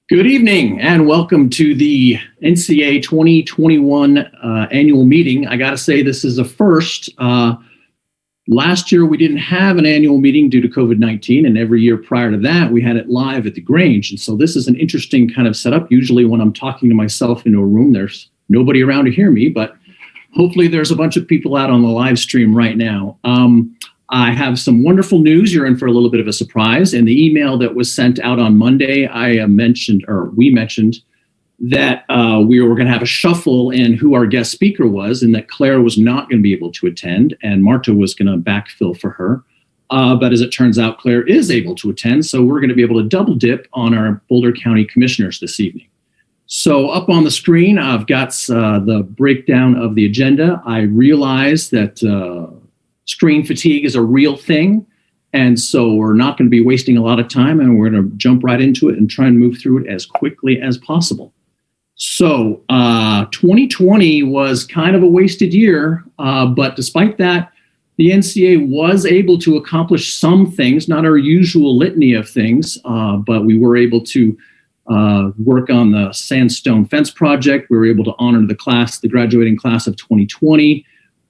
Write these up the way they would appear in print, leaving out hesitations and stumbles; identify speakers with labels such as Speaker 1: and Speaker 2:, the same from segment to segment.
Speaker 1: Good evening and welcome to the NCA 2021 annual meeting. I got to say this is a first. Last year we didn't have an annual meeting due to COVID-19, and every year prior to that we had it live at the Grange. And so this is an interesting kind of setup. Usually when I'm talking to myself into a room, there's nobody around to hear me, but hopefully there's a bunch of people out on the live stream right now. I have some wonderful news. You're in for a little bit of a surprise. In the email that was sent out on Monday, we mentioned that we were going to have a shuffle in who our guest speaker was, and that Claire was not going to be able to attend, and Marta was going to backfill for her. But as it turns out, Claire is able to attend, so we're going to be able to double dip on our Boulder County Commissioners this evening. So up on the screen, I've got the breakdown of the agenda. I realize that screen fatigue is a real thing, and so we're not going to be wasting a lot of time, and we're going to jump right into it and try and move through it as quickly as possible. So 2020 was kind of a wasted year, but despite that, the NCA was able to accomplish some things, not our usual litany of things, but we were able to work on the sandstone fence project. We were able to honor the graduating class of 2020.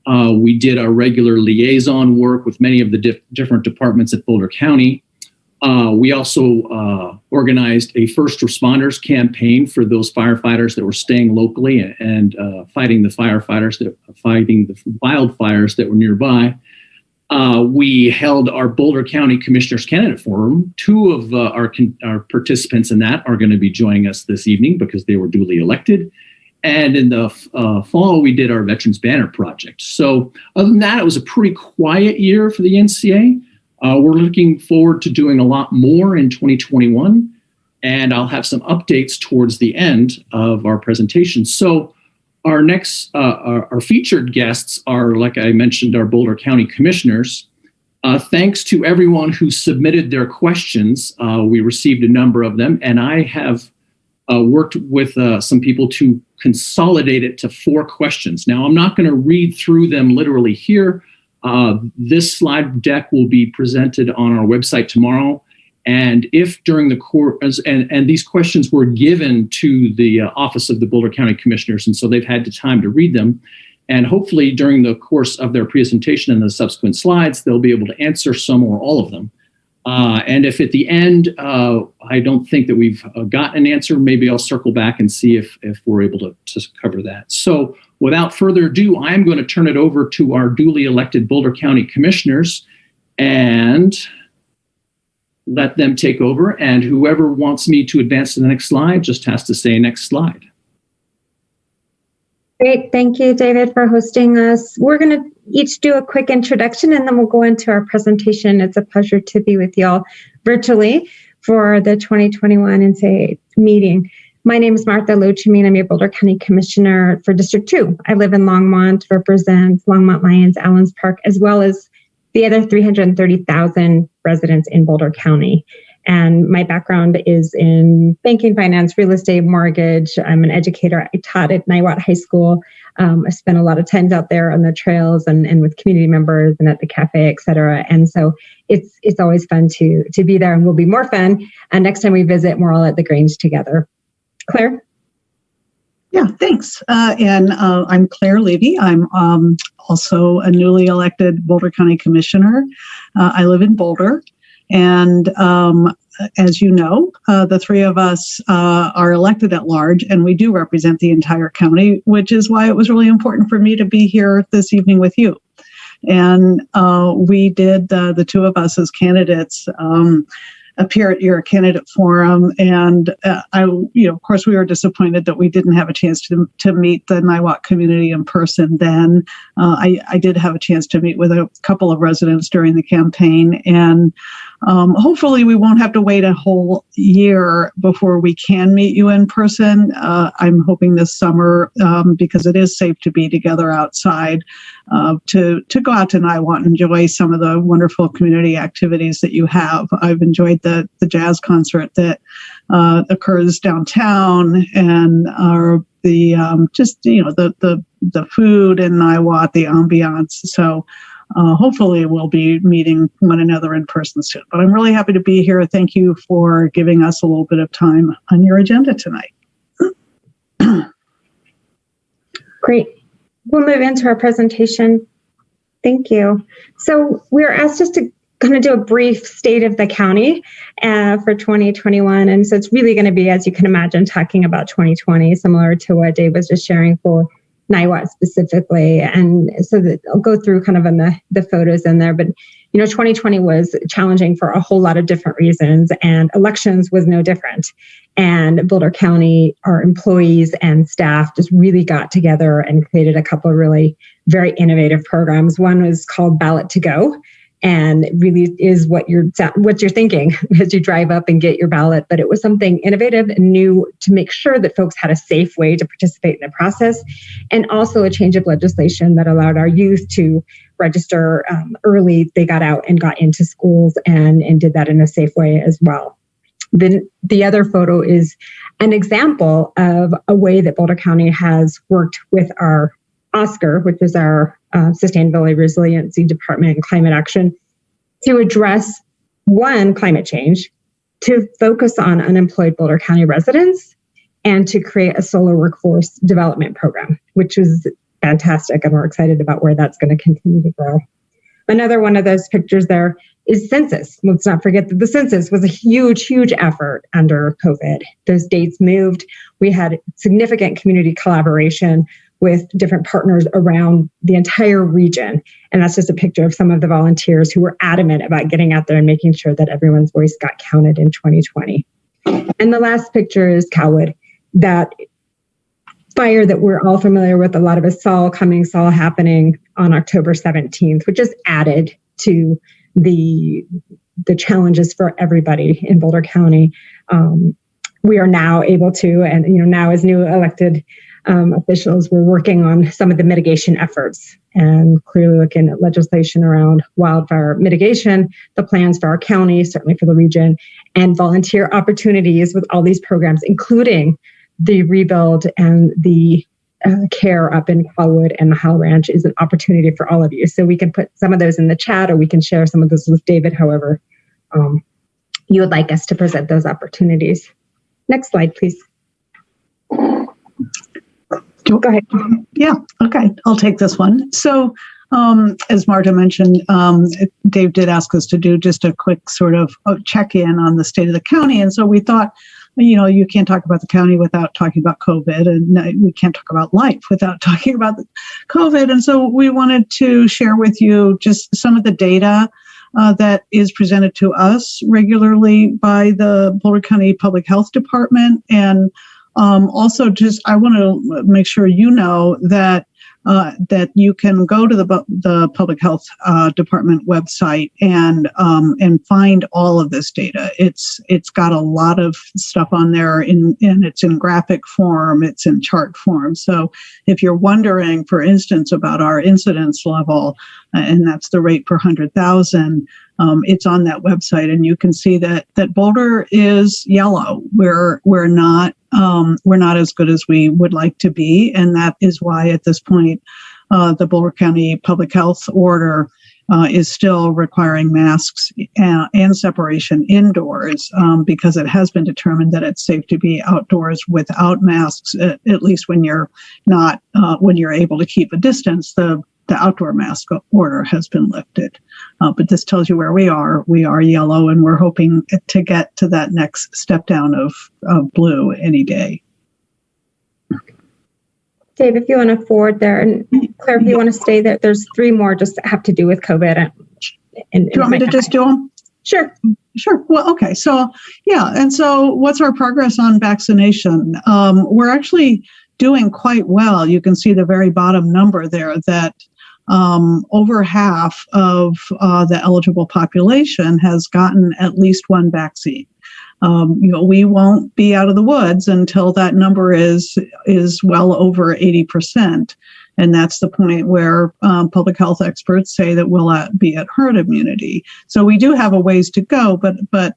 Speaker 1: We did our regular liaison work with many of the different departments at Boulder County. We also organized a first responders campaign for those firefighters that were staying locally and fighting the wildfires that were nearby. We held our Boulder County Commissioners Candidate Forum. Two of our participants in that are going to be joining us this evening because they were duly elected. And in the fall, we did our Veterans Banner Project. So other than that, it was a pretty quiet year for the NCA. We're looking forward to doing a lot more in 2021, and I'll have some updates towards the end of our presentation. So our next, our featured guests are, like I mentioned, our Boulder County Commissioners. Thanks to everyone who submitted their questions. We received a number of them, and I have worked with some people to consolidate it to 4 questions. Now, I'm not going to read through them literally here. This slide deck will be presented on our website tomorrow. And if during the course, and these questions were given to the Office of the Boulder County Commissioners, and so they've had the time to read them. And hopefully during the course of their presentation and the subsequent slides, they'll be able to answer some or all of them. And if at the end, I don't think that we've gotten an answer, maybe I'll circle back and see if we're able to cover that. So without further ado, I'm going to turn it over to our duly elected Boulder County Commissioners and let them take over. And whoever wants me to advance to the next slide just has to say next slide.
Speaker 2: Great. Thank you, David, for hosting us. We're going to each do a quick introduction and then we'll go into our presentation. It's a pleasure to be with y'all virtually for the 2021 NCA meeting. My name is Martha Lochamin. I'm your Boulder County Commissioner for District 2. I live in Longmont, represent Longmont Lions, Allens Park, as well as the other 330,000 residents in Boulder County. And my background is in banking, finance, real estate, mortgage. I'm an educator. I taught at Niwot High School. I spent a lot of times out there on the trails and with community members and at the cafe, et cetera. And so it's always fun to be there, and will be more fun next time we visit. We're all at the Grange together. Claire?
Speaker 3: Yeah, thanks. And I'm Claire Levy. I'm also a newly elected Boulder County Commissioner. I live in Boulder. And as you know, the 3 of us are elected at large, and we do represent the entire county, which is why it was really important for me to be here this evening with you. And we did, the 2 of us as candidates, appear at your candidate forum. And of course, we were disappointed that we didn't have a chance to meet the Niwot community in person then. I did have a chance to meet with a couple of residents during the campaign, and hopefully we won't have to wait a whole year before we can meet you in person. I'm hoping this summer, because it is safe to be together outside, to go out to Niwot and enjoy some of the wonderful community activities that you have. I've enjoyed the jazz concert that occurs downtown, and the food in Niwot, the ambiance. So hopefully we'll be meeting one another in person soon. But I'm really happy to be here. Thank you for giving us a little bit of time on your agenda tonight.
Speaker 2: Great. We'll move into our presentation. Thank you. So we're asked just to kind of do a brief state of the county for 2021. And so it's really going to be, as you can imagine, talking about 2020, similar to what Dave was just sharing for Niwot specifically. And so that I'll go through kind of in the photos in there. But, 2020 was challenging for a whole lot of different reasons, and elections was no different. And Boulder County, our employees and staff just really got together and created a couple of really very innovative programs. One was called Ballot to Go, and it really is what you're thinking as you drive up and get your ballot. But it was something innovative and new to make sure that folks had a safe way to participate in the process, and also a change of legislation that allowed our youth to register early. They got out and got into schools and did that in a safe way as well. Then the other photo is an example of a way that Boulder County has worked with our OSCR, which is our Sustainability Resiliency Department and Climate Action, to address one, climate change, to focus on unemployed Boulder County residents, and to create a solar workforce development program, which is fantastic. And we're excited about where that's going to continue to grow. Another one of those pictures there is census. Let's not forget that the census was a huge, huge effort under COVID. Those dates moved. We had significant community collaboration with different partners around the entire region. And that's just a picture of some of the volunteers who were adamant about getting out there and making sure that everyone's voice got counted in 2020. And the last picture is Cowwood, that fire that we're all familiar with. A lot of us saw happening on October 17th, which just added to the challenges for everybody in Boulder County. We are now able to, and now as new elected officials, we're working on some of the mitigation efforts and clearly looking at legislation around wildfire mitigation, the plans for our county, certainly for the region, and volunteer opportunities with all these programs, including the rebuild and the care up in Cowwood and the Howell Ranch is an opportunity for all of you. So we can put some of those in the chat, or we can share some of those with David, however you would like us to present those opportunities. Next slide, please. Go ahead.
Speaker 3: Yeah, okay, I'll take this one. So as Marta mentioned, Dave did ask us to do just a quick sort of check-in on the state of the county. And so we thought, you can't talk about the county without talking about COVID, and we can't talk about life without talking about COVID. And so we wanted to share with you just some of the data that is presented to us regularly by the Boulder County Public Health Department. And also just, I want to make sure you know that you can go to the Public Health Department website and find all of this data. It's got a lot of stuff on there, and it's in graphic form, it's in chart form. So if you're wondering, for instance, about our incidence level, and that's the rate per 100,000, it's on that website, and you can see that Boulder is yellow. We're not as good as we would like to be, and that is why at this point the Boulder County Public Health Order is still requiring masks and separation indoors, because it has been determined that it's safe to be outdoors without masks, at least when you're not when you're able to keep a distance. The outdoor mask order has been lifted. But this tells you where we are. We are yellow, and we're hoping to get to that next step down of blue any day.
Speaker 2: Dave, if you want to forward there, and Claire, if you want to stay there, there's three more just that have to do with COVID.
Speaker 3: Do you want me to just do them?
Speaker 2: Sure.
Speaker 3: Well, okay. So, yeah. And so what's our progress on vaccination? We're actually doing quite well. You can see the very bottom number there that over half of the eligible population has gotten at least one vaccine. We won't be out of the woods until that number is well over 80%. And that's the point where public health experts say that we'll be at herd immunity. So we do have a ways to go, but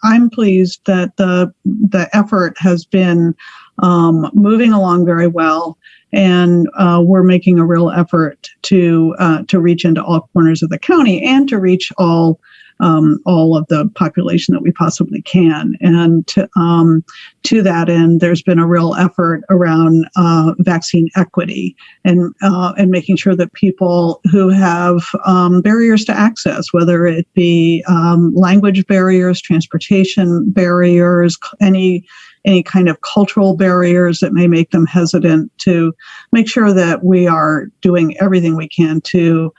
Speaker 3: I'm pleased that the effort has been moving along very well. And we're making a real effort to reach into all corners of the county and to reach all of the population that we possibly can. And to that end, there's been a real effort around vaccine equity and making sure that people who have barriers to access, whether it be language barriers, transportation barriers, any kind of cultural barriers that may make them hesitant, to make sure that we are doing everything we can to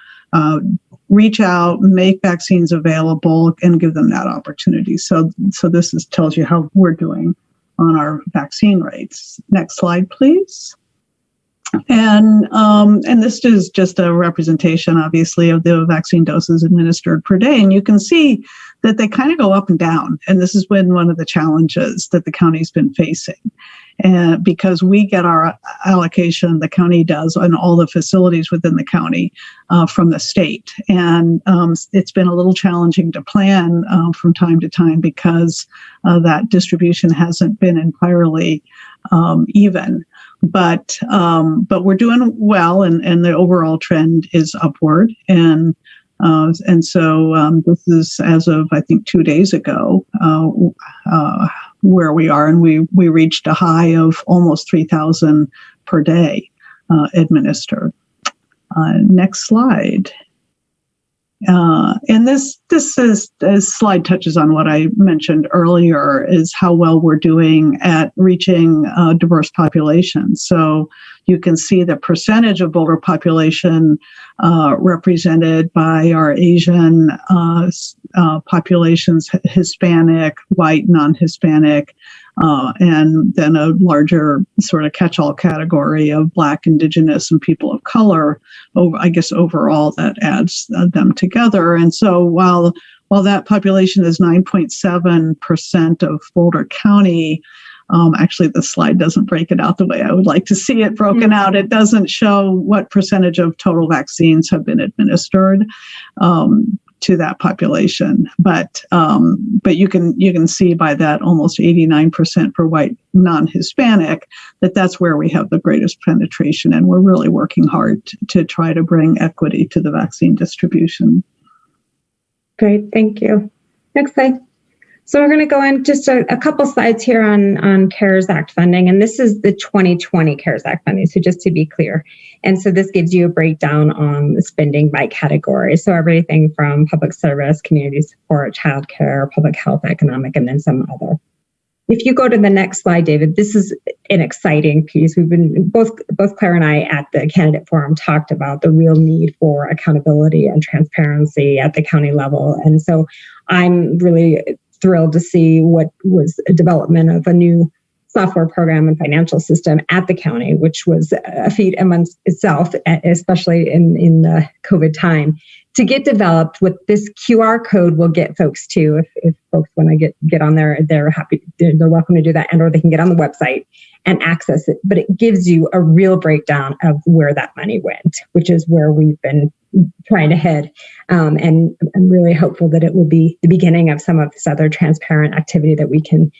Speaker 3: reach out, make vaccines available, and give them that opportunity. So this tells you how we're doing on our vaccine rates. Next slide, please. And this is just a representation, obviously, of the vaccine doses administered per day. And you can see that they kind of go up and down. And this has been one of the challenges that the county's been facing. And because we get our allocation, the county does, on all the facilities within the county from the state. And it's been a little challenging to plan from time to time because that distribution hasn't been entirely even. But we're doing well, and the overall trend is upward. And so this is as of, I think, 2 days ago, where we are, and we reached a high of almost 3,000 per day administered. Next slide. And this slide touches on what I mentioned earlier, is how well we're doing at reaching diverse populations. So you can see the percentage of Boulder population represented by our Asian populations, Hispanic, white, non-Hispanic, and then a larger sort of catch-all category of Black, Indigenous, and people of color. I guess overall that adds them together. And so while that population is 9.7% of Boulder County, actually the slide doesn't break it out the way I would like to see it broken out. It doesn't show what percentage of total vaccines have been administered to that population, but you can see by that almost 89% for white non-Hispanic that's where we have the greatest penetration, and we're really working hard to try to bring equity to the vaccine distribution.
Speaker 2: Great, thank you. Next slide. So we're going to go in just a couple slides here on CARES Act funding, and this is the 2020 CARES Act funding, so just to be clear. And so this gives you a breakdown on the spending by category. So everything from public service, community support, childcare, public health, economic, and then some other. If you go to the next slide, David, this is an exciting piece. We've been, both Claire and I at the candidate forum talked about the real need for accountability and transparency at the county level. And so I'm really thrilled to see what was a development of a new software program and financial system at the county, which was a feat amongst itself, especially in the COVID time, to get developed. With this QR code will get folks to, if folks want to get on there, they're welcome to do that, and or they can get on the website and access it. But it gives you a real breakdown of where that money went, which is where we've been trying to head. And I'm really hopeful that it will be the beginning of some of this other transparent activity that we can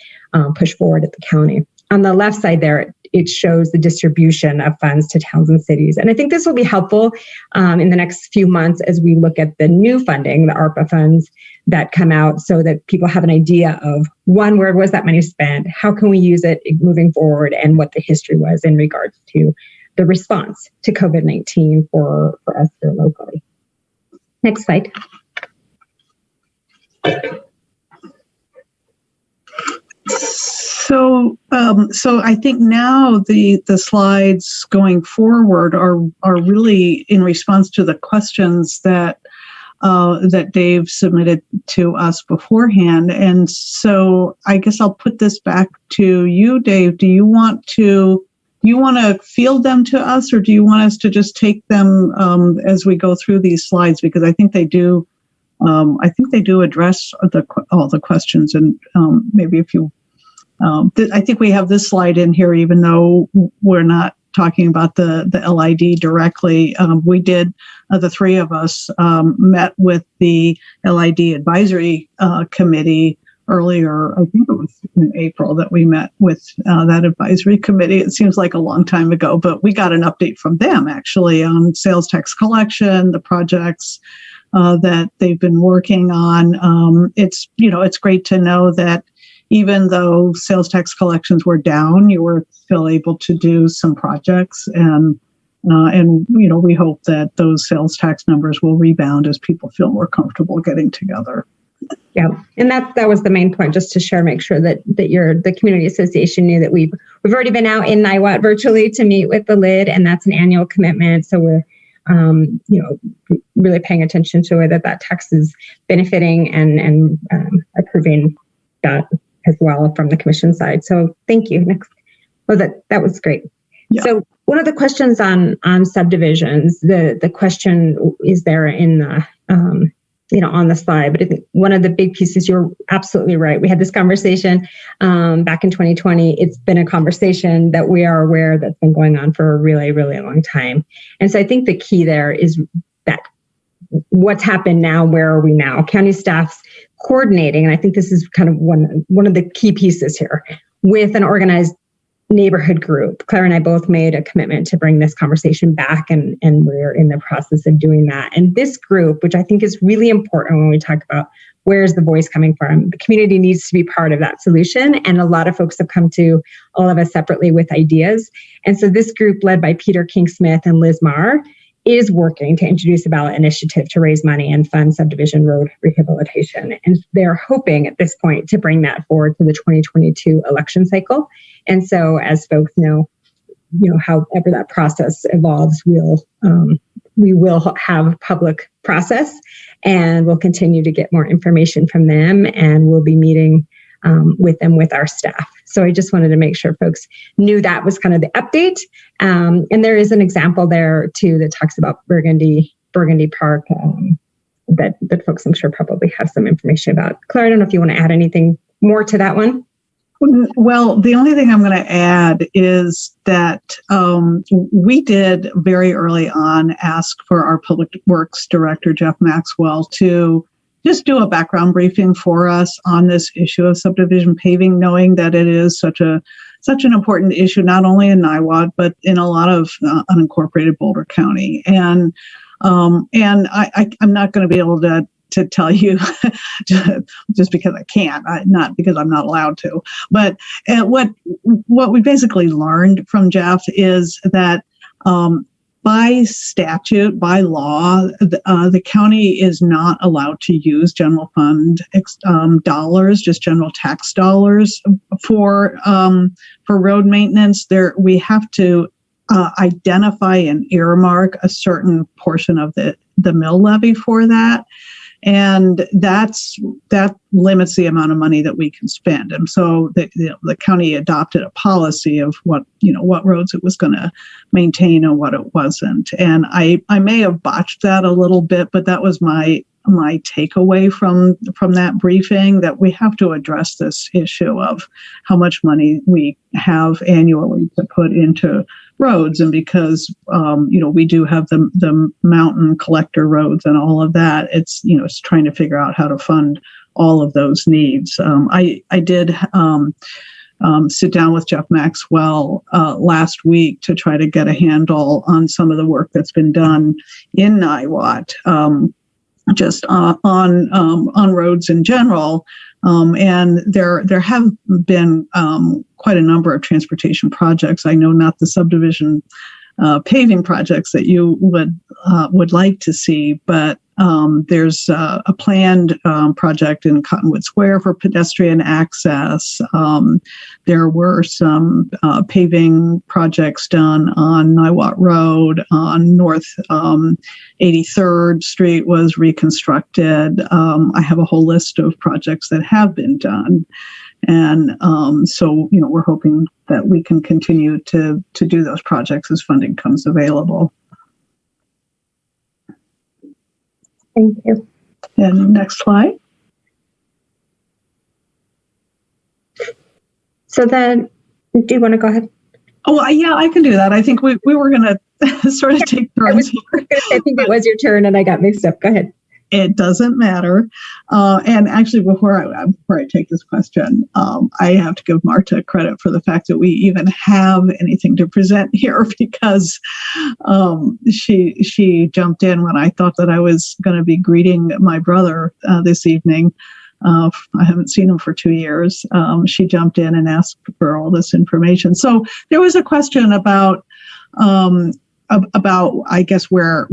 Speaker 2: push forward at the county. On the left side there, it shows the distribution of funds to towns and cities. And I think this will be helpful in the next few months as we look at the new funding, the ARPA funds that come out, so that people have an idea of, one, where was that money spent? How can we use it moving forward? And what the history was in regards to the response to COVID-19 for us here locally. Next slide.
Speaker 3: So I think now the slides going forward are really in response to the questions that Dave submitted to us beforehand. And so I guess I'll put this back to you, Dave. Do you want to field them to us, or do you want us to just take them as we go through these slides? Because I think they do. I think they do address all the questions, and maybe if you. I think we have this slide in here, even though we're not talking about the LID directly. We did, the three of us met with the LID advisory committee earlier, I think it was in April, that we met with that advisory committee. It seems like a long time ago, but we got an update from them actually on sales tax collection, the projects that they've been working on. It's great to know that even though sales tax collections were down, you were still able to do some projects, and we hope that those sales tax numbers will rebound as people feel more comfortable getting together.
Speaker 2: Yeah, and that was the main point, just to share, make sure that the community association knew that we've already been out in Niwot virtually to meet with the LID, and that's an annual commitment. So we're really paying attention to whether that tax is benefiting and approving that as well from the commission side. So thank you. Next, that was great. Yeah. So one of the questions on subdivisions, the question is there in the on the slide, but I think one of the big pieces, you're absolutely right. We had this conversation back in 2020. It's been a conversation that we are aware that's been going on for a really, really long time. And so I think the key there is that what's happened now, where are we now? County staff's coordinating, and I think this is kind of one of the key pieces here, with an organized neighborhood group. Claire and I both made a commitment to bring this conversation back, and we're in the process of doing that. And this group, which I think is really important when we talk about where's the voice coming from, the community needs to be part of that solution. And a lot of folks have come to all of us separately with ideas. And so this group, led by Peter King-Smith and Liz Marr, is working to introduce a ballot initiative to raise money and fund subdivision road rehabilitation. And they're hoping at this point to bring that forward to the 2022 election cycle. And so, as folks know, however that process evolves, we will have a public process, and we'll continue to get more information from them, and we'll be meeting with them with our staff. So I just wanted to make sure folks knew that was kind of the update. And there is an example there too that talks about Burgundy Park that folks I'm sure probably have some information about. Claire, I don't know if you want to add anything more to that one.
Speaker 3: Well, the only thing I'm going to add is that we did very early on ask for our Public Works Director, Jeff Maxwell, to just do a background briefing for us on this issue of subdivision paving, knowing that it is such an important issue, not only in Niwot, but in a lot of unincorporated Boulder County. And I'm not going to be able to tell you just because I can't, not because I'm not allowed to. But what we basically learned from Jeff is that by statute, by law, the county is not allowed to use general fund dollars, just general tax dollars for road maintenance. We have to identify and earmark a certain portion of the mill levy for that. And that limits the amount of money that we can spend. And so the county adopted a policy of what roads it was going to maintain and what it wasn't. And I may have botched that a little bit, but that was my takeaway from that briefing, that we have to address this issue of how much money we have annually to put into roads. And because we do have the mountain collector roads and all of that, it's trying to figure out how to fund all of those needs. I did sit down with Jeff Maxwell last week to try to get a handle on some of the work that's been done in Niwot, just on roads in general. And there have been quite a number of transportation projects. I know not the subdivision paving projects that you would like to see, but there's a planned project in Cottonwood Square for pedestrian access. There were some paving projects done on Niwot Road, on North 83rd Street was reconstructed. I have a whole list of projects that have been done. And so we're hoping that we can continue to do those projects as funding comes available.
Speaker 2: Thank you.
Speaker 3: And next slide.
Speaker 2: So then, do you want to go ahead?
Speaker 3: Oh, yeah, I can do that. I think we were going to sort of take turns.
Speaker 2: I think it was your turn and I got mixed up. Go ahead.
Speaker 3: It doesn't matter. And actually, before I take this question, I have to give Marta credit for the fact that we even have anything to present here, because she jumped in when I thought that I was going to be greeting my brother this evening. I haven't seen him for 2 years. She jumped in and asked for all this information. So there was a question about I guess where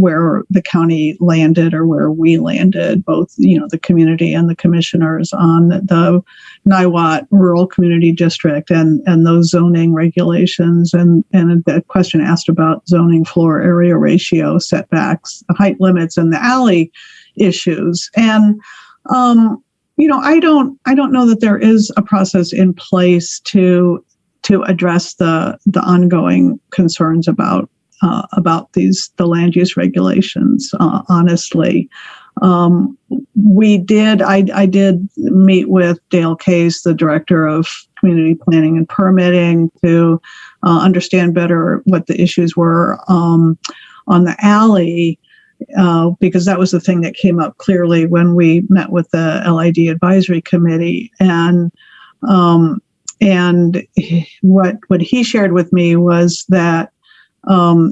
Speaker 3: the county landed, or where we landed, both, the community and the commissioners, on the Niwot Rural Community District and those zoning regulations, and the question asked about zoning floor area ratio, setbacks, height limits, and the alley issues. And I don't know that there is a process in place to address the ongoing concerns about the land use regulations. Honestly, I did meet with Dale Case, the director of community planning and permitting, to understand better what the issues were on the alley, because that was the thing that came up clearly when we met with the LID advisory committee. And what he shared with me was that I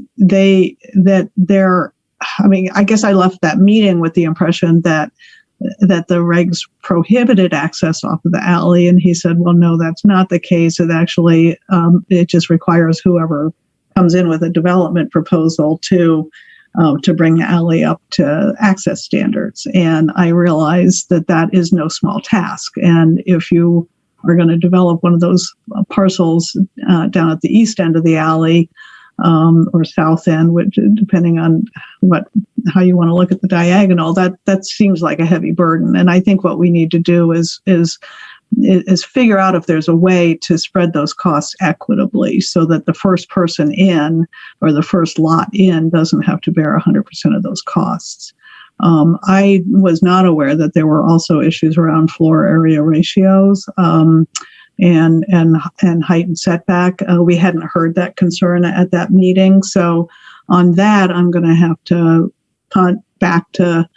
Speaker 3: guess I left that meeting with the impression that the regs prohibited access off of the alley. And he said, well, no, that's not the case. It actually, it just requires whoever comes in with a development proposal to bring the alley up to access standards. And I realized that is no small task. And if you are going to develop one of those parcels down at the east end of the alley, or south end, which, depending on how you want to look at the diagonal, that seems like a heavy burden. And I think what we need to do is figure out if there's a way to spread those costs equitably, so that the first person in, or the first lot in, doesn't have to bear 100% of those costs. I was not aware that there were also issues around floor area ratios, and height and setback. We hadn't heard that concern at that meeting. So on that, I'm going to have to punt back to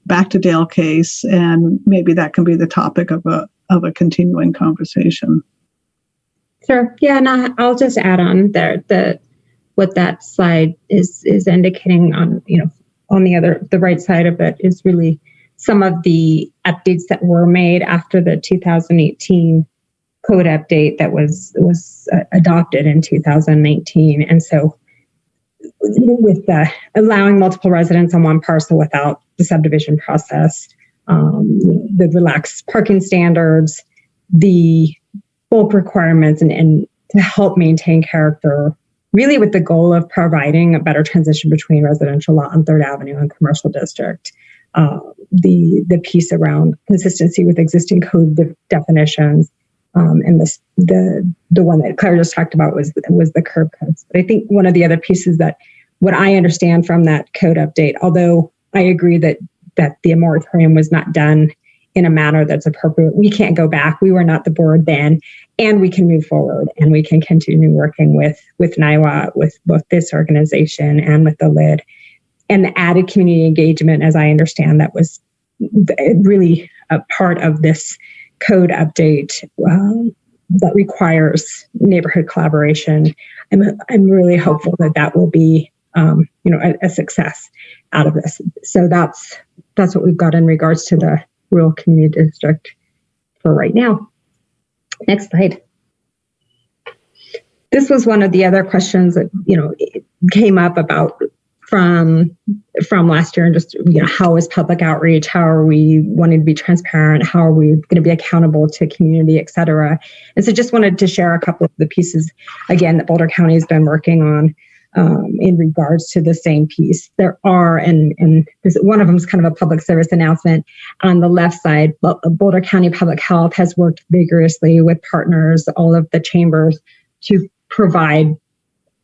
Speaker 3: Dale Case, and maybe that can be the topic of a continuing conversation.
Speaker 2: Sure. Yeah, and I'll just add on there that what that slide is indicating on the right side of it is really some of the updates that were made after the 2018 code update that was adopted in 2019. And so with allowing multiple residents on one parcel without the subdivision process, the relaxed parking standards, the bulk requirements, and to help maintain character, really with the goal of providing a better transition between residential lot on 3rd Avenue and commercial district. The piece around consistency with existing code definitions, and the one that Claire just talked about was the curb cuts. But I think one of the other pieces that what I understand from that code update, although I agree that the moratorium was not done in a manner that's appropriate, we can't go back. We were not the board then, and we can move forward, and we can continue working with Niwot, with both this organization and with the LID, and the added community engagement, as I understand, that was really a part of this code update that requires neighborhood collaboration. I'm really hopeful that will be a success out of this. So that's what we've got in regards to the rural community district for right now. Next slide. This was one of the other questions that came up about from last year, and just how is public outreach, how are we wanting to be transparent, how are we going to be accountable to community, et cetera. And so just wanted to share a couple of the pieces again that Boulder County has been working on in regards to the same piece. There are, and one of them is kind of a public service announcement. On the left side, Boulder County Public Health has worked vigorously with partners, all of the chambers, to provide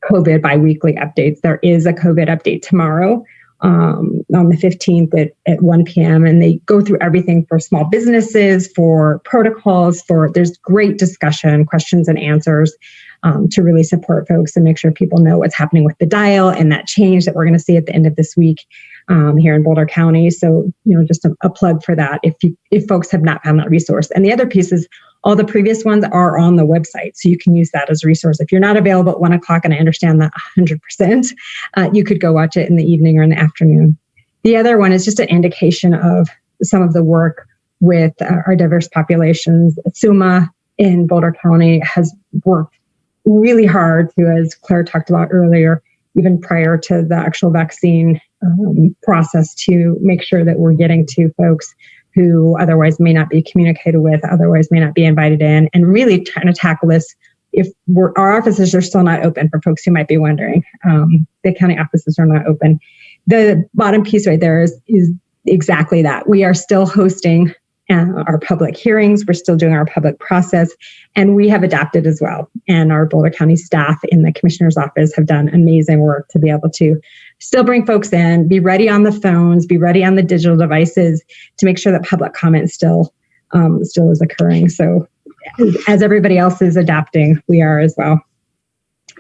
Speaker 2: COVID biweekly updates. There is a COVID update tomorrow on the 15th at 1 p.m. And they go through everything for small businesses, for protocols, there's great discussion, questions and answers to really support folks and make sure people know what's happening with the dial and that change that we're going to see at the end of this week. here in Boulder County. So, just a plug for that if folks have not found that resource. And the other piece is all the previous ones are on the website. So you can use that as a resource. If you're not available at 1:00, and I understand that 100%, you could go watch it in the evening or in the afternoon. The other one is just an indication of some of the work with our diverse populations. SUMA in Boulder County has worked really hard to, as Claire talked about earlier, even prior to the actual vaccine process, to make sure that we're getting to folks who otherwise may not be communicated with, otherwise may not be invited in, and really trying to tackle this. If our offices are still not open, for folks who might be wondering, the county offices are not open. The bottom piece right there is exactly that. We are still hosting our public hearings. We're still doing our public process, and we have adapted as well. And our Boulder County staff in the commissioner's office have done amazing work to be able to still bring folks in, be ready on the phones, be ready on the digital devices to make sure that public comment still is occurring. So as everybody else is adapting, we are as well.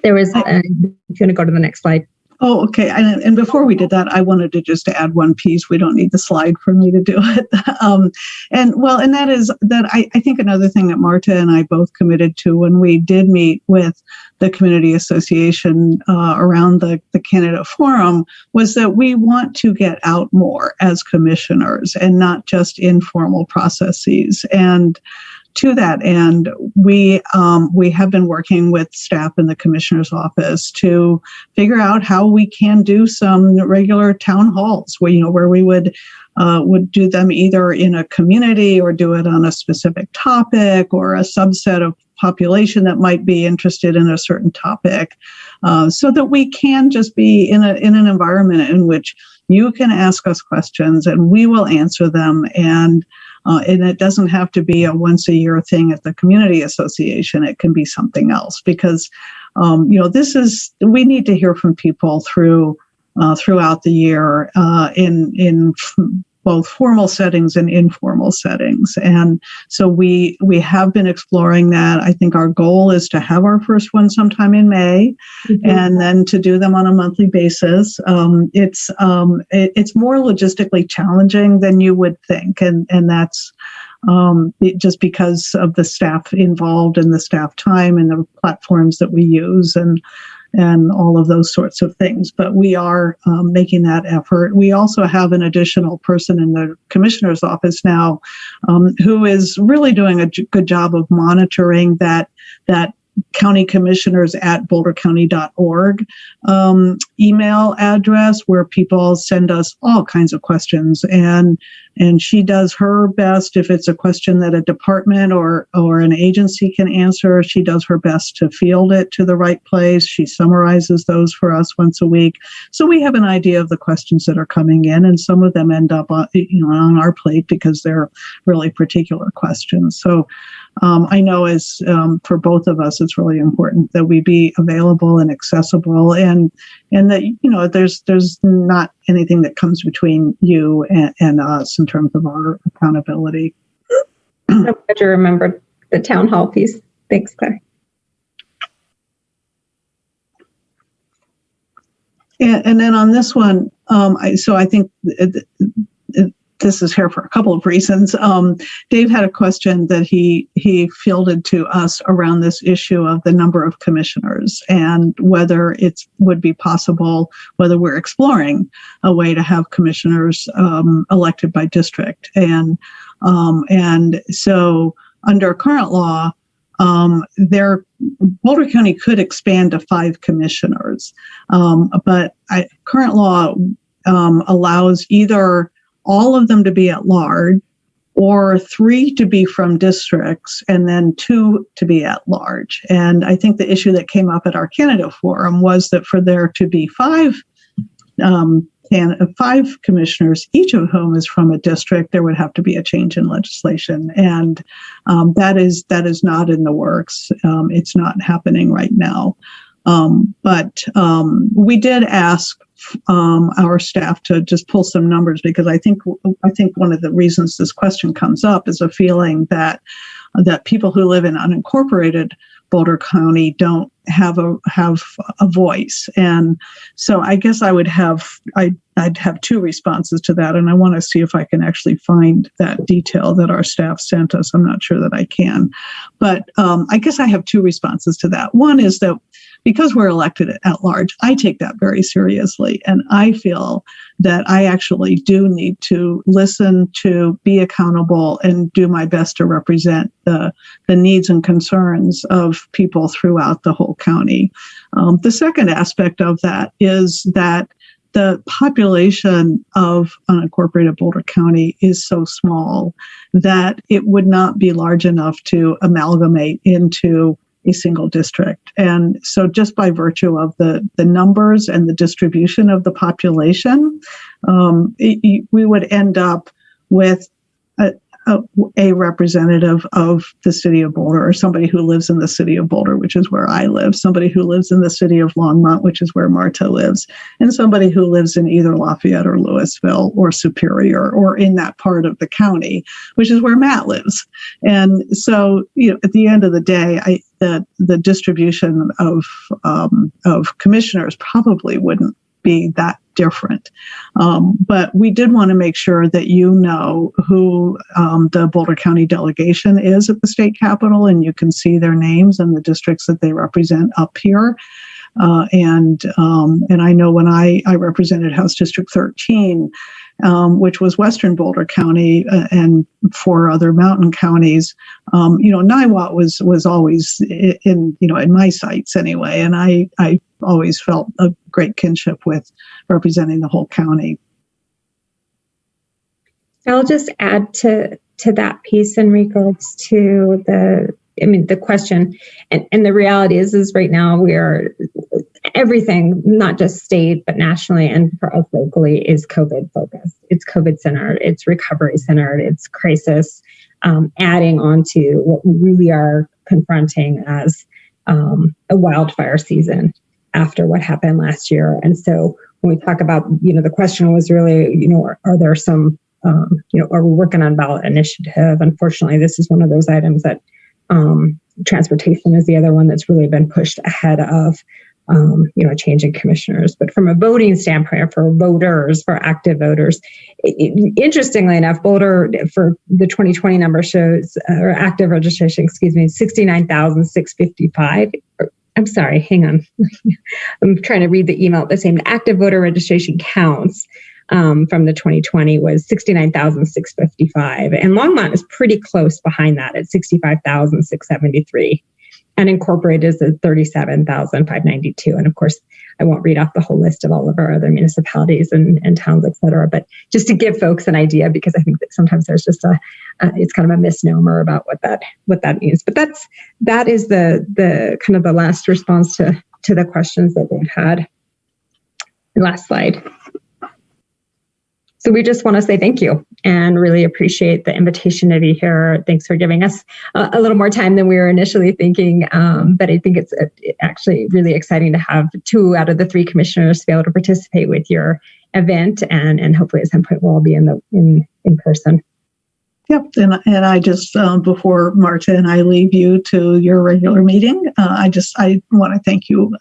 Speaker 2: There was, if you're going to go to the next slide.
Speaker 3: Oh, okay. And before we did that, I wanted to just add one piece. We don't need the slide for me to do it. And that is that I think another thing that Marta and I both committed to when we did meet with the Community Association around the candidate forum was that we want to get out more as commissioners and not just informal processes. And to that end, we have been working with staff in the commissioner's office to figure out how we can do some regular town halls where we would do them either in a community or do it on a specific topic or a subset of population that might be interested in a certain topic, so that we can just be in an environment in which you can ask us questions and we will answer them. And it doesn't have to be a once a year thing at the community association. It can be something else because, we need to hear from people throughout the year in both formal settings and informal settings. And so we have been exploring that. I think our goal is to have our first one sometime in May, and then to do them on a monthly basis. It's more logistically challenging than you would think. And that's just because of the staff involved and the staff time and the platforms that we use and all of those sorts of things. But we are making that effort. We also have an additional person in the commissioner's office now who is really doing a good job of monitoring that county commissioners at bouldercounty.org email address where people send us all kinds of questions. And she does her best. If it's a question that a department or an agency can answer, she does her best to field it to the right place. She summarizes those for us once a week. So we have an idea of the questions that are coming in, and some of them end up on our plate because they're really particular questions. So I know as for both of us, it's really important that we be available and accessible, and that there's not anything that comes between you and us in terms of our accountability.
Speaker 2: I'm glad you remembered the town hall piece. Thanks, Claire.
Speaker 3: And then on this one, I think this is here for a couple of reasons. Dave had a question that he fielded to us around this issue of the number of commissioners and whether it would be possible, whether we're exploring a way to have commissioners elected by district. And so under current law, Boulder County could expand to 5 commissioners, but current law allows either all of them to be at large, or 3 to be from districts, and then 2 to be at large. And I think the issue that came up at our candidate forum was that for there to be 5 commissioners, each of whom is from a district, there would have to be a change in legislation. And that is not in the works. It's not happening right now. But we did ask our staff to just pull some numbers, because I think one of the reasons this question comes up is a feeling that people who live in unincorporated Boulder County don't have a voice. And so I guess I'd have two responses to that, and I want to see if I can actually find that detail that our staff sent us. I'm not sure that I can, but I guess I have two responses to that. One is that because we're elected at large, I take that very seriously, and I feel that I actually do need to listen, to be accountable, and do my best to represent the needs and concerns of people throughout the whole county. The second aspect of that is that the population of unincorporated Boulder County is so small that it would not be large enough to amalgamate into a single district. And so just by virtue of the numbers and the distribution of the population, we would end up with a representative of the city of Boulder, or somebody who lives in the city of Boulder, which is where I live, somebody who lives in the city of Longmont, which is where Marta lives, and somebody who lives in either Lafayette or Louisville or Superior, or in that part of the county, which is where Matt lives. And so, at the end of the day, the distribution of commissioners probably wouldn't be that different. But we did want to make sure that you know who the Boulder County delegation is at the state capitol, and you can see their names and the districts that they represent up here. And I know when I represented House District 13, which was Western Boulder County and 4 other mountain counties, Niwot was always in my sights anyway, and I always felt a great kinship with representing the whole county.
Speaker 2: I'll just add to that piece in regards to the question, and the reality is right now we are everything, not just state, but nationally and for us locally, is COVID focused. It's COVID centered, it's recovery centered, it's crisis, adding on to what we really are confronting as a wildfire season after what happened last year. And so when we talk about, the question was really, are there some, are we working on ballot initiative? Unfortunately, this is one of those items that transportation is the other one that's really been pushed ahead of, changing commissioners. But from a voting standpoint, for voters, for active voters, interestingly enough, Boulder for the 2020 number shows, or active registration, 69,655. I'm sorry, hang on. I'm trying to read the email at the same. Active voter registration counts from the 2020 was 69,655. And Longmont is pretty close behind that at 65,673. And incorporated is at 37,592. And of course, I won't read off the whole list of all of our other municipalities and towns, et cetera, but just to give folks an idea, because I think that sometimes there's just it's kind of a misnomer about what that means. But that is the kind of the last response to the questions that they've had. Last slide. So we just want to say thank you and really appreciate the invitation to be here. Thanks for giving us a little more time than we were initially thinking. But I think it's actually really exciting to have 2 out of the 3 commissioners be able to participate with your event, and hopefully at some point we'll all be in person.
Speaker 3: Yep, and I just before Marta and I leave you to your regular meeting, I want to thank you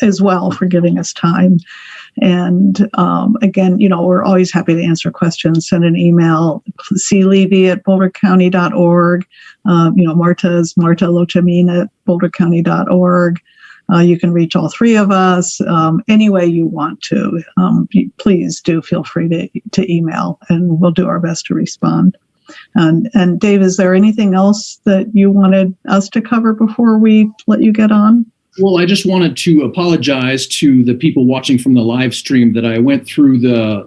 Speaker 3: as well for giving us time. And again, we're always happy to answer questions. Send an email, clevy@bouldercounty.org. Marta's Marta Lochamin at bouldercounty.org. You can reach all 3 of us any way you want to. Please do feel free to email, and we'll do our best to respond. And Dave, is there anything else that you wanted us to cover before we let you get on?
Speaker 1: Well, I just wanted to apologize to the people watching from the live stream that I went through the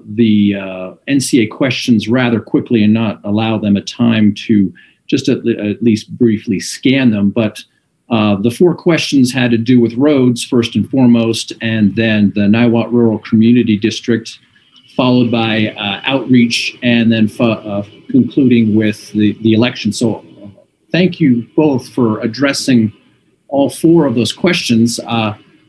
Speaker 1: NCA questions rather quickly and not allow them a time to just at least briefly scan them. But the 4 questions had to do with roads first and foremost, and then the Niwot Rural Community District, followed by outreach, and then concluding with the election. So thank you both for addressing all 4 of those questions.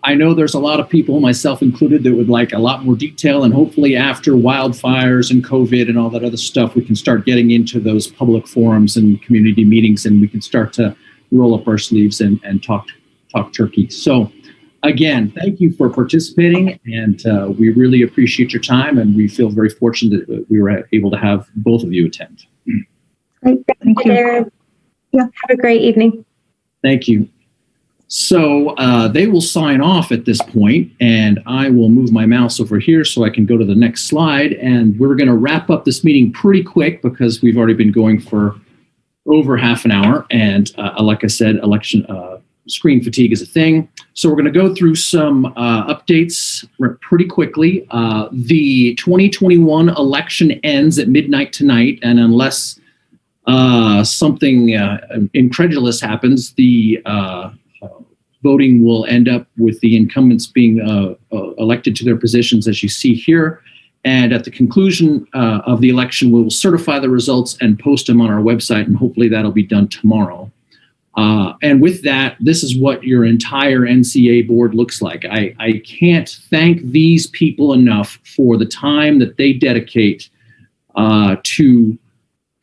Speaker 1: I know there's a lot of people, myself included, that would like a lot more detail, and hopefully after wildfires and COVID and all that other stuff, we can start getting into those public forums and community meetings, and we can start to roll up our sleeves and talk talk turkey. So again, thank you for participating, and we really appreciate your time, and we feel very fortunate that we were able to have both of you attend.
Speaker 2: Great. Thank you, David.
Speaker 3: Yeah.
Speaker 2: Have a great evening.
Speaker 1: Thank you. So they will sign off at this point, and I will move my mouse over here so I can go to the next slide. And we're going to wrap up this meeting pretty quick because we've already been going for over half an hour. And like I said, election screen fatigue is a thing. So we're going to go through some updates pretty quickly. The 2021 election ends at midnight tonight, and unless something incredulous happens, the voting will end up with the incumbents being elected to their positions, as you see here. And at the conclusion of the election, we will certify the results and post them on our website, and hopefully that'll be done tomorrow. And with that, this is what your entire NCA board looks like. I can't thank these people enough for the time that they dedicate to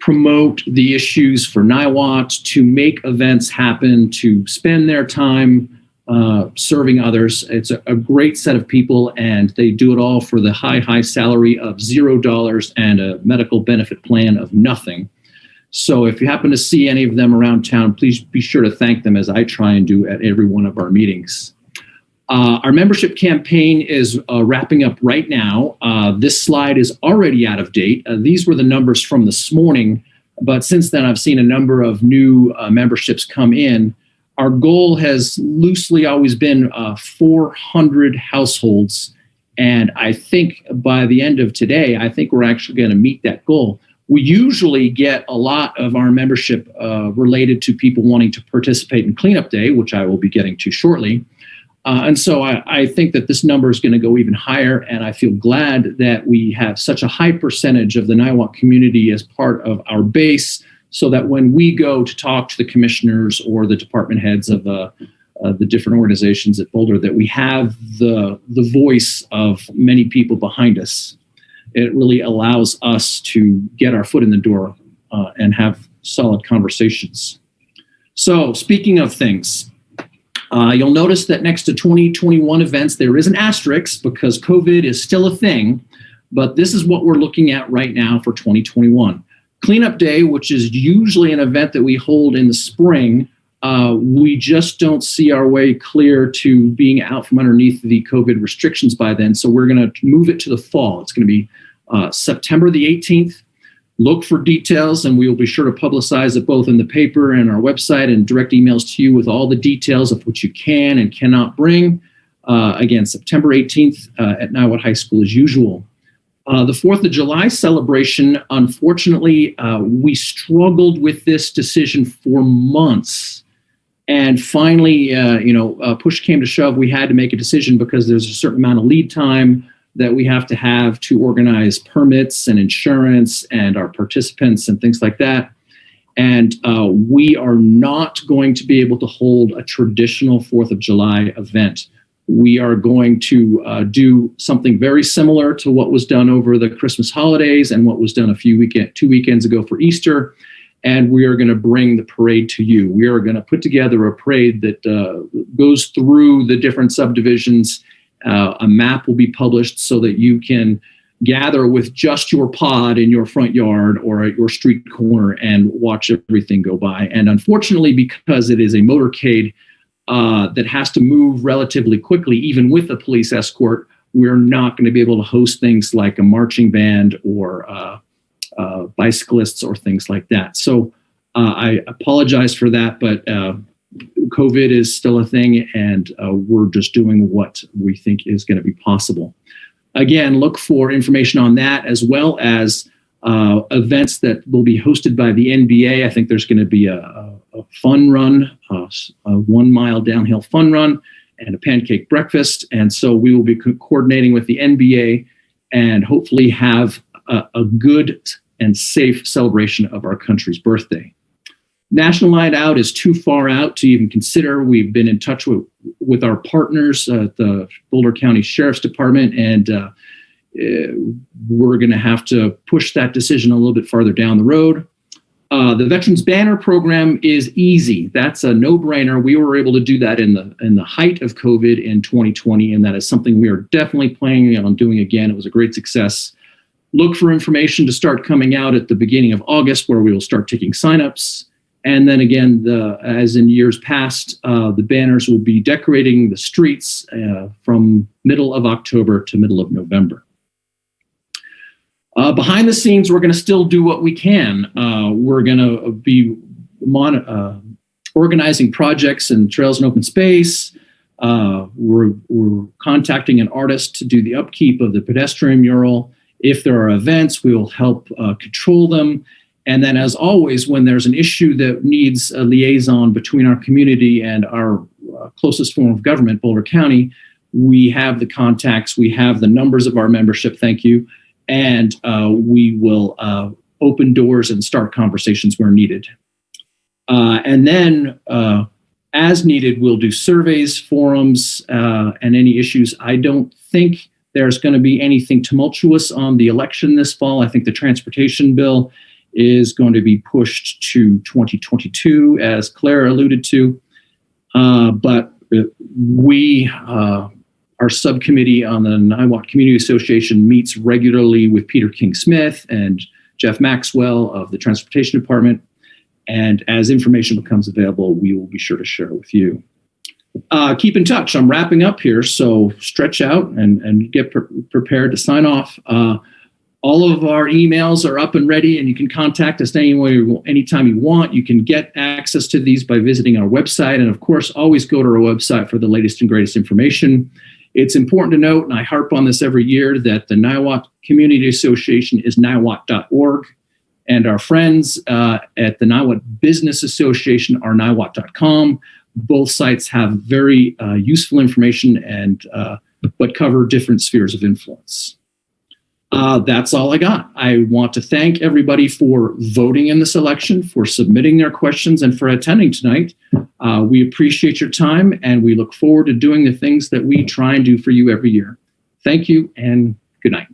Speaker 1: promote the issues for Niwot, to make events happen, to spend their time serving others. It's a great set of people, and they do it all for the high salary of $0 and a medical benefit plan of nothing. So if you happen to see any of them around town, please be sure to thank them, as I try and do at every one of our meetings. Our membership campaign is wrapping up right now. This slide is already out of date. These were the numbers from this morning, but since then I've seen a number of new memberships come in. Our goal has loosely always been 400 households, and I think by the end of today, I think we're actually going to meet that goal. We usually get a lot of our membership related to people wanting to participate in Cleanup Day, which I will be getting to shortly. And so I think that this number is going to go even higher, and I feel glad that we have such a high percentage of the Niwot community as part of our base, so that when we go to talk to the commissioners or the department heads of the different organizations at Boulder, that we have the voice of many people behind us. It really allows us to get our foot in the door and have solid conversations. So speaking of things, you'll notice that next to 2021 events, there is an asterisk because COVID is still a thing, but this is what we're looking at right now for 2021. Cleanup Day, which is usually an event that we hold in the spring, we just don't see our way clear to being out from underneath the COVID restrictions by then. So we're going to move it to the fall. It's going to be September the 18th. Look for details, and we will be sure to publicize it both in the paper and our website, and direct emails to you with all the details of what you can and cannot bring. Again, September 18th at Niwot High School as usual. The 4th of July celebration, unfortunately, we struggled with this decision for months. And finally, push came to shove. We had to make a decision because there's a certain amount of lead time that we have to organize permits and insurance and our participants and things like that. And we are not going to be able to hold a traditional 4th of July event. We are going to do something very similar to what was done over the Christmas holidays and what was done 2 weekends ago for Easter. And we are going to bring the parade to you. We are going to put together a parade that goes through the different subdivisions. A map will be published so that you can gather with just your pod in your front yard or at your street corner and watch everything go by. And unfortunately, because it is a motorcade that has to move relatively quickly, even with a police escort, we're not going to be able to host things like a marching band or bicyclists or things like that. So I apologize for that, but COVID is still a thing, and we're just doing what we think is going to be possible. Again, look for information on that, as well as events that will be hosted by the NBA. I think there's going to be a fun run, a 1 mile downhill fun run, and a pancake breakfast. And so we will be coordinating with the NBA and hopefully have a good and safe celebration of our country's birthday. National Night Out is too far out to even consider. We've been in touch with our partners at the Boulder County Sheriff's Department, and we're going to have to push that decision a little bit farther down the road. The Veterans Banner Program is easy. That's a no-brainer. We were able to do that in the height of COVID in 2020, and that is something we are definitely planning on doing again. It was a great success. Look for information to start coming out at the beginning of August, where we will start taking signups. And then again, as in years past, the banners will be decorating the streets from middle of October to middle of November. Behind the scenes, we're going to still do what we can. We're going to be organizing projects in trails and open space. We're contacting an artist to do the upkeep of the pedestrian mural. If there are events, we will help control them. And then, as always, when there's an issue that needs a liaison between our community and our closest form of government, Boulder County, we have the contacts, we have the numbers of our membership, thank you, and we will open doors and start conversations where needed. And then, as needed, we'll do surveys, forums, and any issues. I don't think there's going to be anything tumultuous on the election this fall. I think the transportation bill is going to be pushed to 2022, as Claire alluded to. But our subcommittee on the Niwot Community Association meets regularly with Peter King-Smith and Jeff Maxwell of the Transportation Department. And as information becomes available, we will be sure to share it with you. Keep in touch. I'm wrapping up here, so stretch out and get prepared to sign off. All of our emails are up and ready, and you can contact us anytime you want. You can get access to these by visiting our website. And of course, always go to our website for the latest and greatest information. It's important to note, and I harp on this every year, that the Niwot Community Association is niwot.org. And our friends at the Niwot Business Association are niwot.com. Both sites have very useful information and but cover different spheres of influence. That's all I got. I want to thank everybody for voting in this election, for submitting their questions, and for attending tonight. We appreciate your time, and we look forward to doing the things that we try and do for you every year. Thank you, and good night.